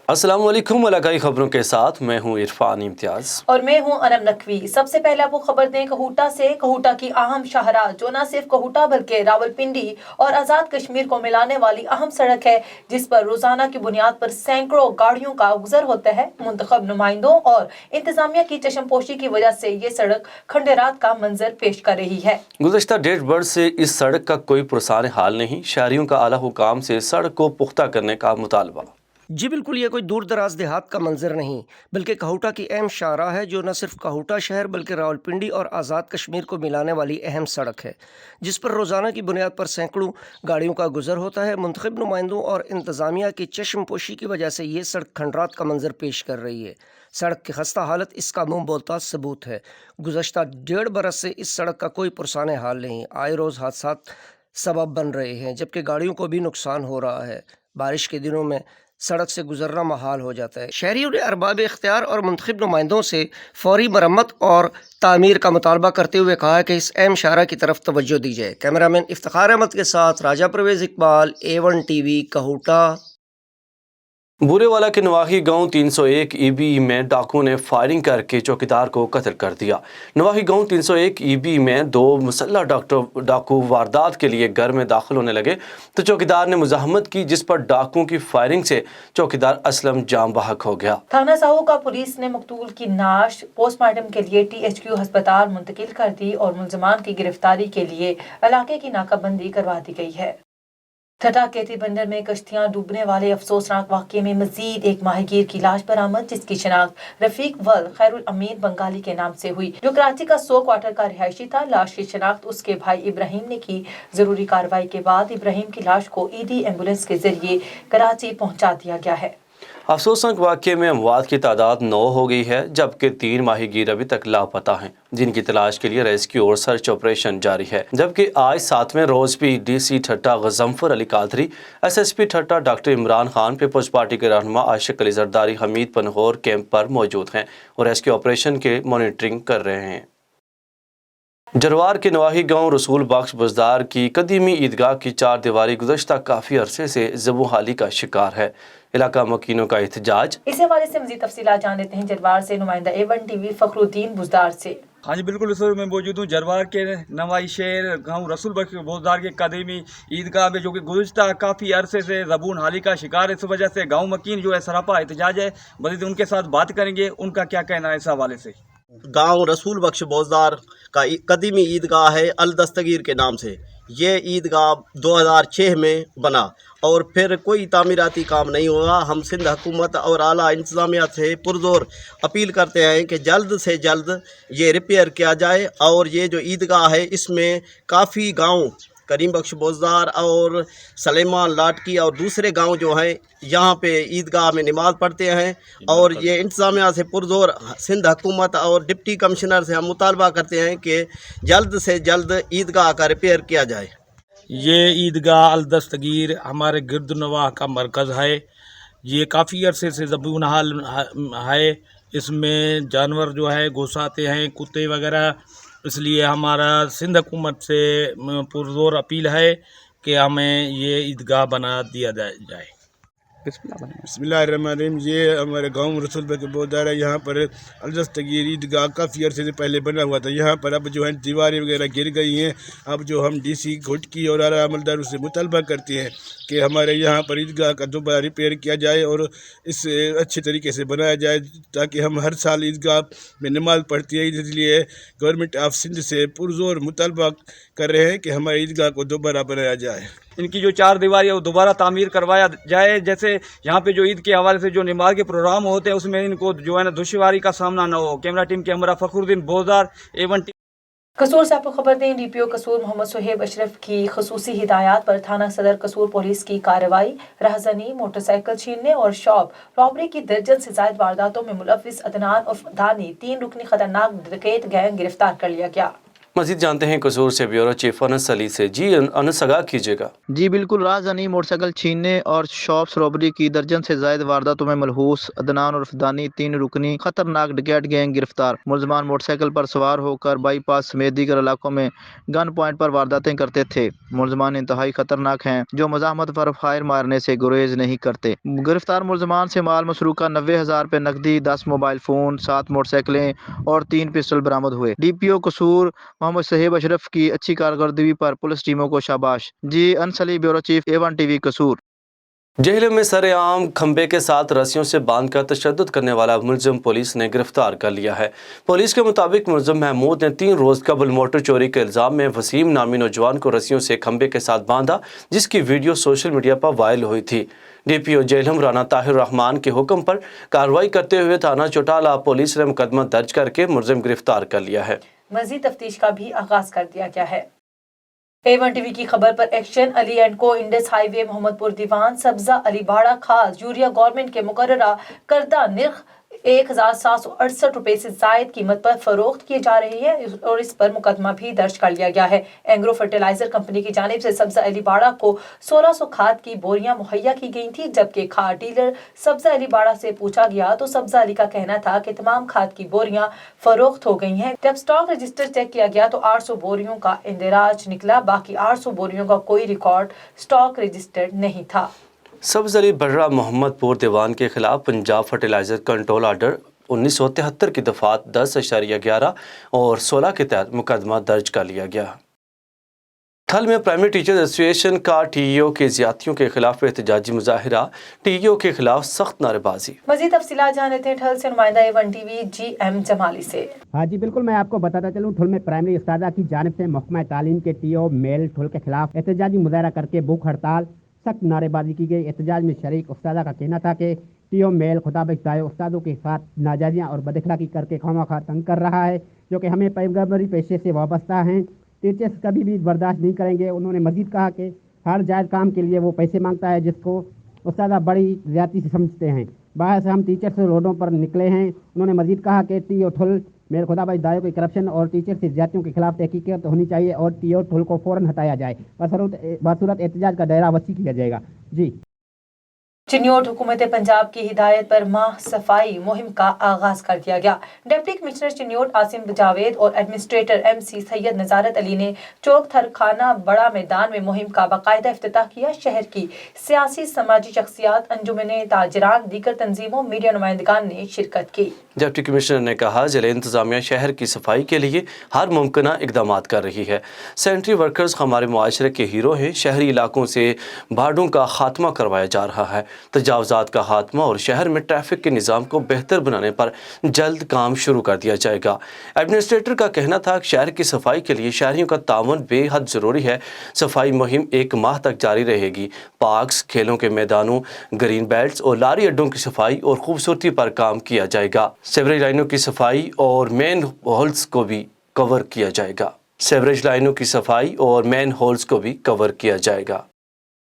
अस्सलाम वालेकुम, इलाकाई खबरों के साथ मैं हूं इरफान इम्तियाज और मैं हूं अनम नकवी। सबसे पहले आपको खबर दें कहूटा से। कहूटा की अहम शाहराह जो न सिर्फ कहूटा बल्कि रावलपिंडी और आज़ाद कश्मीर को मिलाने वाली अहम सड़क है, जिस पर रोजाना की बुनियाद पर सैकड़ों गाड़ियों का गुजर होता है। मुंतखब नुमाइंदों और इंतजामिया की चश्मपोशी की वजह से ये सड़क खंडेरात का मंजर पेश कर रही है। गुज़श्ता 1.5 वर्ष से इस सड़क का कोई पुरसान हाल नहीं। शहरियों का आला हुकाम से सड़क को पुख्ता करने का मुतालबा। जी बिल्कुल, ये कोई दूर दराज देहात का मंजर नहीं बल्कि कहूटा की अहम शाहराह है जो न सिर्फ कहूटा शहर बल्कि रावलपिंडी और आज़ाद कश्मीर को मिलाने वाली अहम सड़क है, जिस पर रोज़ाना की बुनियाद पर सैकड़ों गाड़ियों का गुजर होता है। मुंतखब नुमाइंदों और इंतज़ामिया की चश्मपोशी की वजह से ये सड़क खंडरात का मंजर पेश कर रही है। सड़क की खस्ता हालत इसका मुंह बोलता सबूत है। गुज़श्ता 1.5 बरस से इस सड़क का कोई पुरसाने हाल नहीं। आए रोज़ हादसात सबब बन रहे हैं, जबकि गाड़ियों को भी नुकसान हो रहा है। बारिश के दिनों में सड़क से गुजरना महाल हो जाता है। शहरियों ने अरबाब इख्तियार और मुंतखब नुमाइंदों से फौरी मरम्मत और तामीर का मुतालबा करते हुए कहा कि इस अहम शाहराह की तरफ तवज्जो दी जाए। कैमरामैन इफ्तिखार अहमद के साथ राजा परवेज़ इकबाल, A1 TV, कहूटा। बूरेवाला के नवाही गांव 301 ईबी में डाकुओं ने फायरिंग करके चौकीदार को कत्ल कर दिया। नवाही गांव 301 ईबी में 2 मुसल्लह डाकू वारदात के लिए घर में दाखिल होने लगे तो चौकीदार ने मुजाहमत की, जिस पर डाकुओं की फायरिंग से चौकीदार असलम जाम बहक हो गया। थाना साहू का पुलिस ने मकतूल की नाश पोस्टमार्टम के लिए THQ अस्पताल मुंतकिल कर दी और मुलजमान की गिरफ्तारी के लिए इलाके की नाकाबंदी करवा दी गई है। ठटा केती बंदर में कश्तियां डूबने वाले अफसोसनाक वाक़े में मजीद एक माहीगीर की लाश बरामद, जिसकी शनाख्त रफीक वल खैरुल अमीन बंगाली के नाम से हुई, जो कराची का 100 क्वार्टर का रिहायशी था। लाश की शनाख्त उसके भाई इब्राहिम ने की। जरूरी कार्रवाई के बाद इब्राहिम की लाश को ईडी एम्बुलेंस के जरिए कराची पहुंचा दिया गया है। अफसोसनाक वाक़े में अमवात की तादाद 9 हो गई है, जबकि 3 माहीगीर अभी तक लापता हैं, जिनकी तलाश के लिए रेस्क्यू और सर्च ऑपरेशन जारी है। जबकि आज 7वें रोज़ भी DC Thatta Ghazanfar Ali Qadri, SSP Thatta doctor Imran Khan, People's Party के रहनुमा आशिक अली जरदारी, हमीद पनहोर कैंप पर मौजूद हैं और रेस्क्यू ऑपरेशन के मॉनिटरिंग कर रहे हैं। जरवार के नवाही गांव रसूल बख्श बुजदार की कदीमी ईदगाह की 4 दीवारी गुज़श्ता काफ़ी अरसे से ज़बूहाली का शिकार है। इलाका मकीनों का एहतजाज। इस हवाले से मज़ीद तफसीलात जान लेते हैं जरवार से नुमाइंदा A1 TV फखरुद्दीन बुजदार से। हाँ जी बिल्कुल, इस वक्त मैं मौजूद हूँ जरवार के नवाई शहर गाँव रसूल बख्श बुजदार के कदीमी ईदगाह में, जो कि गुज़श्ता काफ़ी अरसे से ज़बून हाली का शिकार है। इस वजह से गाँव मकीन जो है सरापा एहतजाज है। मज़ीद उनके साथ बात करेंगे, उनका क्या कहना है इस हवाले से। गांव रसूल बख्श बोजदार का कदीमी ईदगाह है अल दस्तगीर के नाम से। ये ईदगाह 2006 में बना और फिर कोई तामीराती काम नहीं हुआ। हम सिंध हुकूमत और आला इंतज़ामिया से पुरज़ोर अपील करते हैं कि जल्द से जल्द ये रिपेयर किया जाए। और ये जो ईदगाह है इसमें काफ़ी गांव करीम बख्श बोजदार और सलेमान लाटकी और दूसरे गांव जो हैं यहाँ पे ईदगाह में नमाज़ पढ़ते हैं। और ये इंतज़ामिया से पुरज़ोर सिंध हुकूमत और डिप्टी कमिश्नर से हम मुतालबा करते हैं कि जल्द से जल्द ईदगाह का रिपेयर किया जाए। ये ईदगाह अल दस्तगीर हमारे गिरदनवाह का मरकज़ है। ये काफ़ी अरसे से ज़बून हाल है। इसमें जानवर जो है घुसाते हैं, कुत्ते वगैरह। इसलिए हमारा सिंध हुकूमत से पुरज़ोर अपील है कि हमें ये ईदगाह बना दिया जाए। बिस्मिल्लाहिर्रहमानिर्रहीम। ये हमारे गांव रसूल बख्श बोजदार है। यहाँ पर अल दस्तगीर ईदगाह काफ़ी अरसे से पहले बना हुआ था। यहाँ पर अब जो है दीवारें वगैरह गिर गई हैं। अब जो हम DC घुटकी और आला अमलदारों से मुतालबा करते हैं कि हमारे यहाँ पर ईदगाह का दोबारा रिपेयर किया जाए और इसे अच्छे तरीके से बनाया जाए, ताकि हम हर साल ईदगाह में नमाज़ पढ़ती है। इसलिए गवर्नमेंट ऑफ सिंध से पुरज़ोर मुतालबा कर रहे हैं कि हमारे ईदगाह को दोबारा बनाया जाए। इनकी जो 4 दीवारी है वो दोबारा तामीर करवाया जाए। जैसे यहाँ पे जो ईद के हवाले से जो नमाज के प्रोग्राम होते हैं उसमें इनको जो है ना दुश्वारी का सामना न हो। कैमरा टीम के हमरा फखरुद्दीन बोजदार, A1 TV। कसूर से आपको खबर दें, DPO कसूर मोहम्मद सुहेब अशरफ की खसूसी हिदायत पर थाना सदर कसूर पुलिस की कार्रवाई। राहजनी, मोटरसाइकिल छीनने और शॉप रॉबरी की दर्जन से ज्यादा वारदातों में मुलविस अदनान उर्फ दानी 3 रुकनी खतरनाक डकैत गैंग गिरफ्तार कर लिया गया। मजीद जानते हैं कसूर से ब्यूरो चीफ अनस अली से। जी अनस, आगाह कीजिएगा। जी बिल्कुल, राजधानी मोटरसाइकिल छीनने और शॉप्स रॉबरी की दर्जन से जायद वारदातों में मलहूस अदनान और फदानी 3 रुकनी खतरनाक डकैत गैंग गिरफ्तार। मुलजमान मोटरसाइकिल पर सवार होकर बाईपास समेत दीगर इलाकों में गन पॉइंट पर वारदातें करते थे। मुलजमान इंतहाई खतरनाक हैं जो मज़ाहमत पर फायर मारने से गुरेज नहीं करते। गिरफ्तार मुलजमान से माल मसरूका 90,000 रुपये नकदी, 10 मोबाइल फ़ोन, 7 मोटरसाइकिलें और 3 पिस्टल बरामद हुए। DPO कसूर मोहम्मद सहेब अशरफ की अच्छी कारकर्दगी पर पुलिस टीमों को शाबाश। जी अनसली, ब्यूरो चीफ, A1 TV कसूर। जेहलम में सरेआम खंबे के साथ रस्सियों से बांधकर तशद्दुद करने वाला मुलजिम पुलिस ने गिरफ्तार कर लिया है। पुलिस के मुताबिक मुलजिम महमूद ने 3 रोज़ कबल मोटर चोरी के इल्ज़ाम में वसीम नामी नौजवान को रस्सियों से खंबे के साथ बांधा, जिसकी वीडियो सोशल मीडिया पर वायरल हुई थी। DPO जेहलम राना ताहिर रहमान के हुक्म पर कार्रवाई करते हुए थाना चौटाला पुलिस ने मुकदमा दर्ज करके मुलजिम गिरफ्तार कर लिया है। मजीद तफ्तीश का भी आगाज कर दिया गया है। A1 TV की खबर पर एक्शन। अली एंड को इंडस हाईवे मोहम्मदपुर दीवान सब्जा अली बाड़ा खास यूरिया गवर्नमेंट के मुकर्ररा करदा निर्ख 1,768 रुपए से जायद कीमत पर फरोख्त किए जा रही है और इस पर मुकदमा भी दर्ज कर लिया गया है। एंग्रो फर्टिलाइजर कंपनी की जानिब से सब्जा अली बाड़ा को 1600 खाद की बोरियां मुहैया की गई थी, जबकि खाद डीलर सब्जा अली बाड़ा से पूछा गया तो सब्जा अली का कहना था कि तमाम खाद की बोरियां फरोख्त हो गई हैं। जब स्टॉक रजिस्टर चेक किया गया तो 800 बोरियों का इंदिराज निकला, बाकी 800 बोरियों का कोई रिकॉर्ड स्टॉक रजिस्टर्ड नहीं था। सब्ज अली बर्रा मोहम्मदपुर दीवान के खिलाफ पंजाब फर्टिलाइजर कंट्रोल आर्डर 1973 की दफात 10/11 और 16 के तहत मुकदमा दर्ज कर लिया गया। थल में प्राइमरी टीचर्स एसोसिएशन का TEO के ज्यादतियों के खिलाफ एहतजाजी मुजाहिरा, TEO के खिलाफ सख्त नारेबाजी। मजीद तफसीलात जान लेते हैं ठल से नुमाइंदा A1 TV GM जमाली से। हाँ जी बिल्कुल, मैं आपको बताता चलूँ, ठुल में प्राइमरी उस्तादा की जानिब से महकमा तालीम के TEO मेल ठुल के खिलाफ एहतजाजी मुजाहिरा करके भूख हड़ताल सख्त नारेबाजी की गई। एहतजाज में शरीक उस्तादा का कहना था कि TEO मेल खुदाबख्श दाए उस्तादों के साथ नाजायजियाँ और बदखलाकी करके खामखा तंग कर रहा है, जो कि हमें पैगंबरी पेशे से वाबस्ता हैं। टीचर्स कभी भी बर्दाश्त नहीं करेंगे। उन्होंने मजीद कहा कि हर जायज़ काम के लिए वो पैसे मांगता है, जिसको उस्तादा बड़ी ज़्यादती से समझते हैं। बाहर से हम टीचर्स रोडों पर निकले हैं। उन्होंने मजीद कहा कि TEO ठुल मेल खुदाबाई दायों की करप्शन और टीचर से ज्यादतियों के खिलाफ तहकीक़त होनी चाहिए और TEO ठुल को फ़ौरन हटाया जाए। बसूरत एहतजाज का दायरा वसी किया जाएगा। जी चिन्योट हुकूमत पंजाब की हिदायत पर माह सफाई मुहिम का आगाज कर दिया गया। डिप्टी कमिश्नर चिन्योट आसिम जावेद और एडमिनिस्ट्रेटर MC सैयद नजारत अली ने चौक थर खाना बड़ा मैदान में मुहिम का बाकायदा इफ्तिताह किया। शहर की सियासी समाजी शख्सियात, अंजुमने ताजरान, दीगर तंजीमों, मीडिया नुमाइंदगान ने शिरकत की। डिप्टी कमिश्नर ने कहा जिले इंतजामिया शहर की सफाई के लिए हर मुमकिन इकदाम कर रही है। सैनिटरी वर्कर्स हमारे मुआशरे के हीरो हैं। शहरी इलाकों से भाड़ों का खात्मा करवाया जा रहा है। तजावजात का खात्मा और शहर में ट्रैफिक के निज़ाम को बेहतर बनाने पर जल्द काम शुरू कर दिया जाएगा। एडमिनिस्ट्रेटर का कहना था कि शहर की सफाई के लिए शहरियों का ताउन बेहद ज़रूरी है। सफाई मुहिम 1 माह तक जारी रहेगी। पार्क्स, खेलों के मैदानों, ग्रीन बेल्ट्स और लारी अड्डों की सफाई और खूबसूरती पर काम किया जाएगा। सीवरेज लाइनों की सफाई और मेन होल्स को भी कवर किया जाएगा। सीवरेज लाइनों की सफाई और मेन होल्स को भी कवर किया जाएगा।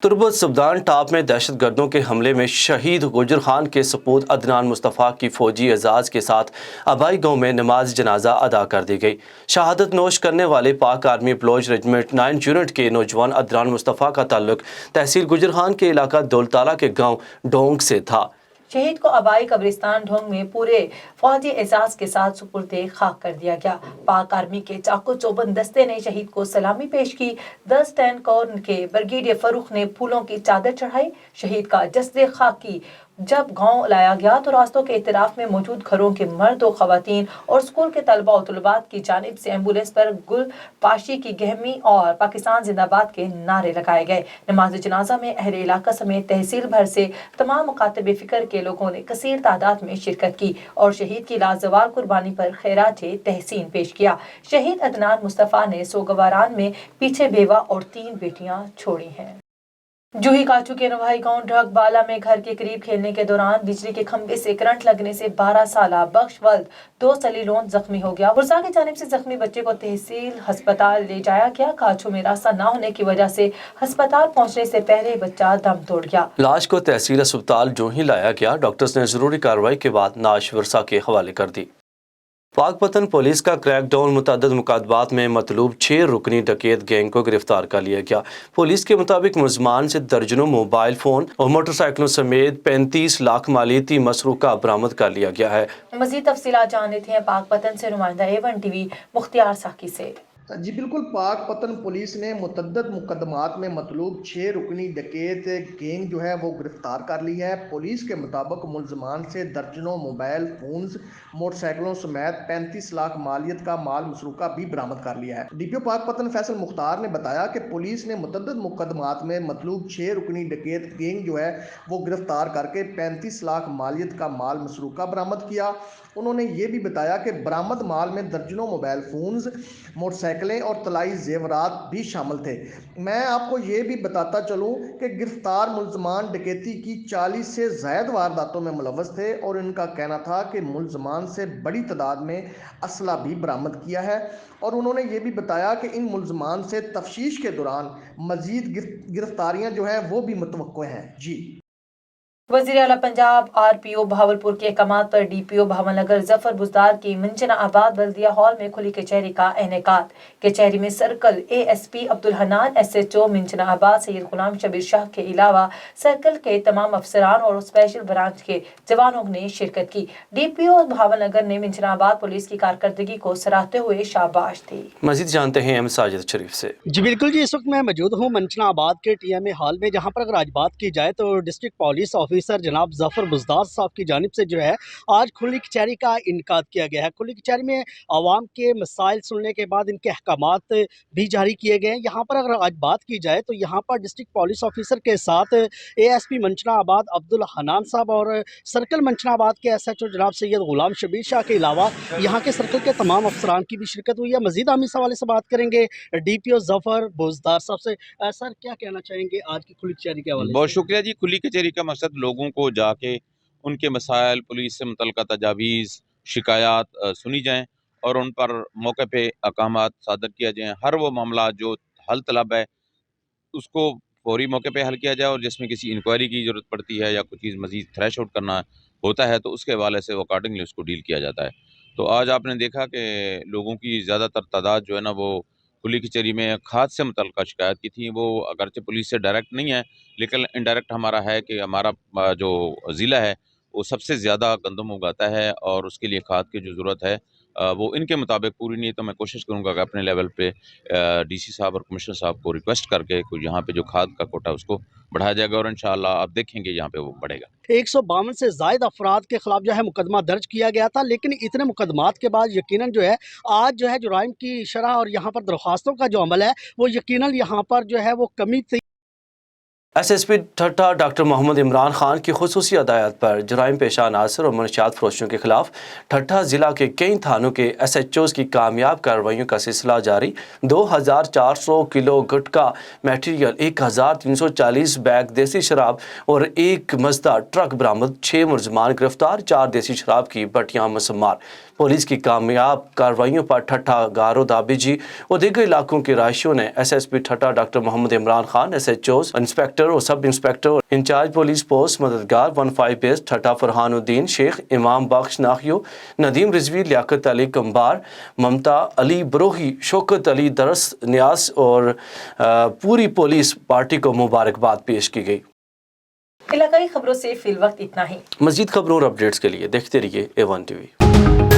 तुर्बत सुबदान टाप में दहशतगर्दों के हमले में शहीद गुजर खान के सपूत अदनान मुस्तफ़ा की फौजी एजाज़ के साथ आबाई गांव में नमाज जनाजा अदा कर दी गई। शहादत नोश करने वाले पाक आर्मी प्लोज रेजिमेंट 9 यूनिट के नौजवान अदनान मुस्तफ़ा का ताल्लुक तहसील गुजर खान के इलाका दौलताला के गाँव डोंग से था। शहीद को आबाई कब्रिस्तान ढोंग में पूरे फौजी एजाज के साथ सुपुर्दे खाक कर दिया गया। पाक आर्मी के चाको चौबंद दस्ते ने शहीद को सलामी पेश की। 10 टैंक कॉर्न के ब्रिगेडियर फरूख ने फूलों की चादर चढ़ाई। शहीद का जस्दे खाकी जब गांव लाया गया तो रास्तों के इतराफ में मौजूद घरों के मर्द और खवातीन और स्कूल के तलबा और तलबात की जानिब से एम्बुलेंस पर गुल पाशी की गहमी और पाकिस्तान जिंदाबाद के नारे लगाए गए। नमाज जनाजा में अहले इलाका समेत तहसील भर से तमाम मुकातबे फिक्र के लोगों ने कसीर तादाद में शिरकत की और शहीद की लाजवाल कुर्बानी पर खैरात तहसीन पेश किया। शहीद अदनान मुस्तफ़ा ने सोगवारान में पीछे बेवा और 3 बेटियां छोड़ी हैं। जूही काचू के नवाही गांव ढगबाला में घर के करीब खेलने के दौरान बिजली के खंभे से करंट लगने से 12 साला बख्शवल्द 2 सलीलोन जख्मी हो गया। बुरसा की जानिब से जख्मी बच्चे को तहसील अस्पताल ले जाया गया। काचू में रास्ता न होने की वजह से अस्पताल पहुंचने से पहले बच्चा दम तोड़ गया। लाश को तहसील अस्पताल जो ही लाया गया, डॉक्टर्स ने जरूरी कार्रवाई के बाद नाश वर्षा के हवाले कर दी। पाकपतन पुलिस का क्रैकडाउन मुतअद्दिद मुकदमात में मतलूब 6 रुकनी डकैत गैंग को गिरफ्तार कर लिया गया। पुलिस के मुताबिक मुलजमान से दर्जनों मोबाइल फ़ोन और मोटरसाइकिलों समेत 35 लाख मालियती मसरूका बरामद कर लिया गया है। मज़ीद तफसीलात जान लेते हैं पाकपतन से नुमाइंदा A1 TV मुख्तियार साकी से। जी बिल्कुल, पाकपतन पुलिस ने मुतअद्दिद मुकदमात में मतलूब 6 रुकनी डकैत गैंग जो है वो गिरफ्तार कर ली है। पुलिस के मुताबिक मुलजमान से दर्जनों मोबाइल फ़ोन्स मोटरसाइकिलों समेत 35 लाख मालियत का माल मसरूका भी बरामद कर लिया है। DPO पाकपतन फैसल मुख्तार ने बताया कि पुलिस ने मुतअद्दिद मुकदमात में मतलूब 6 रुकनी डकैत गैंग जो है वो गिरफ्तार करके 35 लाख मालियत का माल मसरूका बरामद किया। उन्होंने ये भी बताया कि बरामद माल में दर्जनों मोबाइल फ़ोन्स मोटरसाइकिलें और तलाई जेवरात भी शामिल थे। मैं आपको ये भी बताता चलूँ कि गिरफ्तार मुलजमान डकैती की 40 से ज़ायद वारदातों में मुलव्वस थे और इनका कहना था कि मुलजमान से बड़ी तादाद में असला भी बरामद किया है। और उन्होंने ये भी बताया कि इन मुलजमान से तफ्तीश के दौरान मज़ीद गिरफ्तारियाँ जो हैं वो भी मुतवक्को हैं। जी वज़ीर आला पंजाब RPO बहावलपुर के अहकामात पर DPO भावनगर जफर बुजदार की मंचना आबाद बल्दिया हॉल में खुली कचहरी का इनेकाद। कचहरी में circle ASP Abdul Hannan, SHO मंचना आबाद सैयद गुलाम शबीर शाह के अलावा सर्कल के तमाम अफसरान और स्पेशल ब्रांच के जवानों ने शिरकत की। DPO भावनगर ने मंचना आबाद पुलिस की कारकर्दगी को सराहते हुए शाबाश दी। मजीद जानते हैं M साजिद शरीफ से। जी बिल्कुल जी, इस वक्त मैं मौजूद हूँ मंचना आबाद के TMA हॉल में, जहाँ पर अगर आज बात की जाए तो डिस्ट्रिक्ट पुलिस ऑफिसर जनाब जफर बुजदार साहब की जानिब से जो है आज खुली कचहरी का इनकाद किया गया है। खुली कचहरी में आवाम के मसाइल सुनने के बाद इनके अहकामात भी जारी किए गए हैं। यहाँ पर अगर आज बात की जाए तो यहाँ पर डिस्ट्रिक्ट पुलिस ऑफिसर के साथ ASP मंचना आबाद अब्दुल हन्नान साहब और सर्कल मंचना आबाद के SHO जनाब सैयद गुलाम शबीर शाह के अलावा यहाँ के सर्कल के तमाम अफसरान की भी शिरकत हुई है। मजीद हम इस हवाले से बात करेंगे DPO जफर बुजदार साहब से। सर, क्या कहना चाहेंगे आज की खुली कचहरी के हवाले से? बहुत शुक्रिया जी। खुली कचहरी का मकसद लोगों को जाके उनके मसाइल, पुलिस से मुतल्लिक़ा तजावीज़, शिकायत सुनी जाएँ और उन पर मौके पे अहकामात सादर किया जाए। हर वो मामला जो हल तलब है उसको फौरी मौके पे हल किया जाए और जिसमें किसी इंक्वायरी की ज़रूरत पड़ती है या कुछ चीज़ मज़ीद थ्रेश आउट करना होता है तो उसके हवाले से अकॉर्डिंगली उसको डील किया जाता है। तो आज आपने देखा कि लोगों की ज़्यादातर तादाद जो है ना वो खुली कचहरी में खाद से मुतल्लिक़ा शिकायत की थी। वो अगरचे पुलिस से डायरेक्ट नहीं है लेकिन इनडायरेक्ट हमारा है कि हमारा जो ज़िला है वो सबसे ज़्यादा गंदम उगाता है और उसके लिए खाद की जो ज़रूरत है वो इनके मुताबिक पूरी नहीं है। तो मैं कोशिश करूँगा कि अपने लेवल पे DC साहब और कमिश्नर साहब को रिक्वेस्ट करके कोई यहाँ पे जो खाद का कोटा उसको बढ़ाया जाएगा और इंशाअल्लाह आप देखेंगे यहाँ पे वो बढ़ेगा। 152 से ज़ायद अफराद के खिलाफ जो है मुकदमा दर्ज किया गया था, लेकिन इतने मुकदमात के बाद यकीनन जो है आज जो है जुराइम की शरह और यहाँ पर दरख्वास्तों का जो अमल है वो यकीनन यहाँ पर जो है वो कमी थी। SSP ठट्टा डॉक्टर मोहम्मद इमरान खान की खुसूसी हदायत पर जराइम पेशा अनासर और मनशियात फरोशों के खिलाफ ठट्टा ज़िला के कई थानों के SHOs की कामयाब कार्रवाइयों का सिलसिला जारी। 2400 किलो गुटखा मटीरियल, 1340 बैग देसी शराब और एक मजदा ट्रक बरामद। 6 मुलजमान गिरफ्तार, 4 देसी शराब की बटियां मसमार। पुलिस की कामयाब कार्रवाइयों पर ठट्टा, गारो, दाबिजी और दीगर इलाकों के रहायशियों ने SSP Thatta doctor Muhammad Imran Khan, SHOs, inspector और सब इंस्पेक्टर और इंचार्ज पुलिस पोस्ट मददगार 15 बेस ठट्टा फरहानुद्दीन शेख, इमाम बख्श नाखियो, नदीम रिजवी, लियाकत अली कंबार, ममता अली बरोही, शौकत अली दरस न्यास और पूरी पुलिस पार्टी को मुबारकबाद पेश की गई। इलाकाई खबरों से फिल वक्त इतना ही। मज़ीद खबरों और अपडेट्स के लिए देखते रहिए A1 TV।